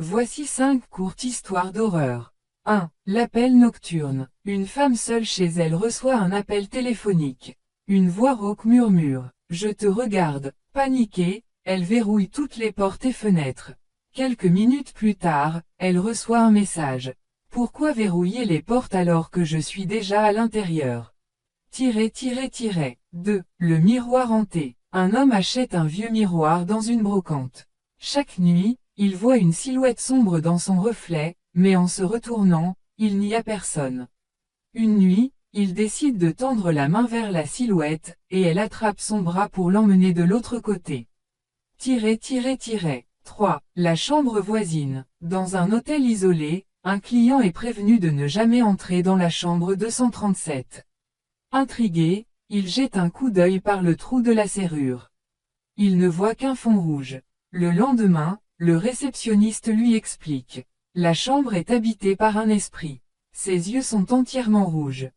Voici 5 courtes histoires d'horreur. 1. L'appel nocturne. Une femme seule chez elle reçoit un appel téléphonique. Une voix rauque murmure. Je te regarde. Paniquée, elle verrouille toutes les portes et fenêtres. Quelques minutes plus tard, elle reçoit un message. Pourquoi verrouiller les portes alors que je suis déjà à l'intérieur? 2. Le miroir hanté. Un homme achète un vieux miroir dans une brocante. Chaque nuit, il voit une silhouette sombre dans son reflet, mais en se retournant, il n'y a personne. Une nuit, il décide de tendre la main vers la silhouette, et elle attrape son bras pour l'emmener de l'autre côté. 3. La chambre voisine. Dans un hôtel isolé, un client est prévenu de ne jamais entrer dans la chambre 237. Intrigué, il jette un coup d'œil par le trou de la serrure. Il ne voit qu'un fond rouge. Le lendemain, le réceptionniste lui explique. La chambre est habitée par un esprit. Ses yeux sont entièrement rouges.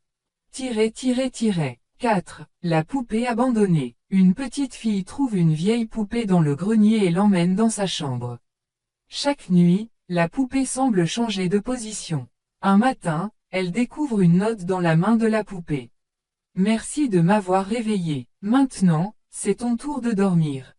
4. La poupée abandonnée. Une petite fille trouve une vieille poupée dans le grenier et l'emmène dans sa chambre. Chaque nuit, la poupée semble changer de position. Un matin, elle découvre une note dans la main de la poupée. Merci de m'avoir réveillé. Maintenant, c'est ton tour de dormir.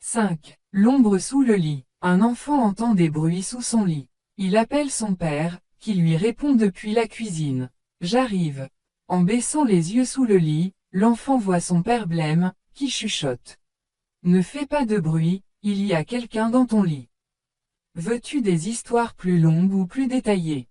5. L'ombre sous le lit. Un enfant entend des bruits sous son lit. Il appelle son père, qui lui répond depuis la cuisine. J'arrive. En baissant les yeux sous le lit, l'enfant voit son père blême, qui chuchote. Ne fais pas de bruit, il y a quelqu'un dans ton lit. Veux-tu des histoires plus longues ou plus détaillées?